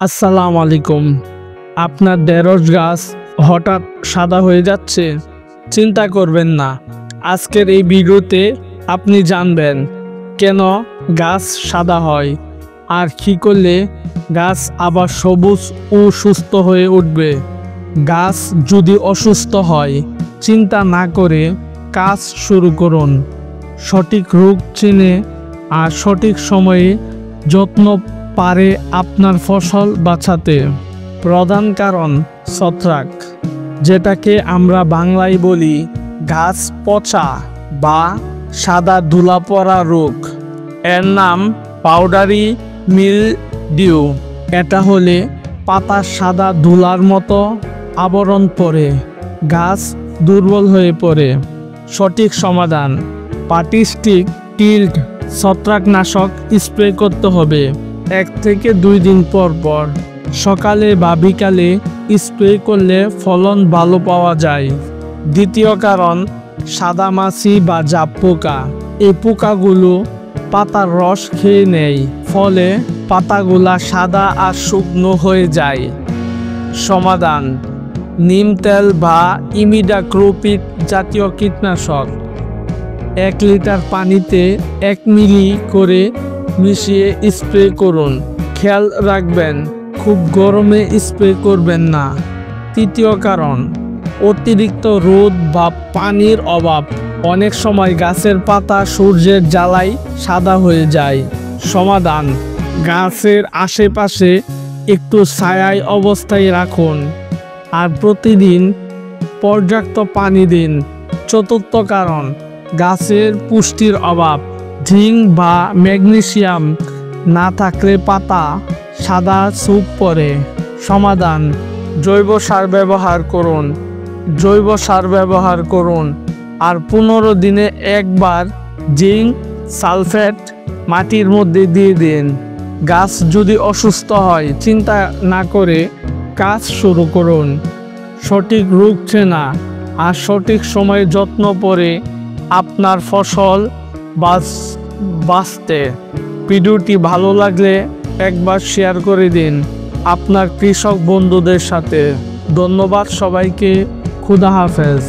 আসসালামু আলাইকুম। আপনার ঢেঁড়স গাছ হঠাৎ সাদা হয়ে যাচ্ছে, চিন্তা করবেন না। আজকের এই ভিডিওতে আপনি জানবেন কেন গাছ সাদা হয় আর কী করলে গাছ আবার সবুজ ও সুস্থ হয়ে উঠবে। গাছ যদি অসুস্থ হয়, চিন্তা না করে কাজ শুরু করুন। সঠিক রোগ চিনে আর সঠিক সময়ে যত্ন পারে আপনার ফসল বাঁচাতে। প্রধান কারণ ছত্রাক, যেটাকে আমরা বাংলায় বলি গাছ পচা বা সাদা ধুলা পড়া রোগ। এর নাম পাউডারি মিলডিউ। এটা হলে পাতার সাদা ধুলার মতো আবরণ পড়ে, গাছ দুর্বল হয়ে পড়ে। সঠিক সমাধান: পার্টিস্টিক কিল্ড ছত্রাকনাশক স্প্রে করতে হবে 1 থেকে 2 দিন পর পর। সকালে বা বিকালে স্প্রে করলে ফলন ভালো পাওয়া যায়। দ্বিতীয় কারণ সাদামাছি বা জাপ পোকা। এই পোকাগুলো পাতার রস খেয়ে নেয়, ফলে পাতাগুলা সাদা আর শুকনো হয়ে যায়। সমাধান: নিম তেল বা ইমিডাক্লোপিড জাতীয় কীটনাশক 1 লিটার পানিতে 1 মিলি করে মিশিয়ে স্প্রে করুন। খেয়াল রাখবেন, খুব গরমে স্প্রে করবেন না। তৃতীয় কারণ অতিরিক্ত রোদ বা পানির অভাব। অনেক সময় গাছের পাতা সূর্যের জ্বালায় সাদা হয়ে যায়। সমাধান: গাছের আশেপাশে একটু ছায়ায় অবস্থায় রাখুন আর প্রতিদিন পর্যাপ্ত পানি দিন। চতুর্থ কারণ গাছের পুষ্টির অভাব। জিঙ্ক বা ম্যাগনেসিয়াম না থাকলে পাতা সাদা ছোপ পড়ে। সমাধান: জৈব সার ব্যবহার করুন আর 15 দিনে একবার জিঙ্ক সালফেট মাটির মধ্যে দিয়ে দিন। গাছ যদি অসুস্থ হয়, চিন্তা না করে কাজ শুরু করুন। সঠিক রোগ চেনা আর সঠিক সময়ে যত্ন করে আপনার ফসল বাঁচতে। ভিডিওটি ভালো লাগলে একবার শেয়ার করে দিন আপনার কৃষক বন্ধুদের সাথে। ধন্যবাদ সবাইকে। খুদা হাফেজ।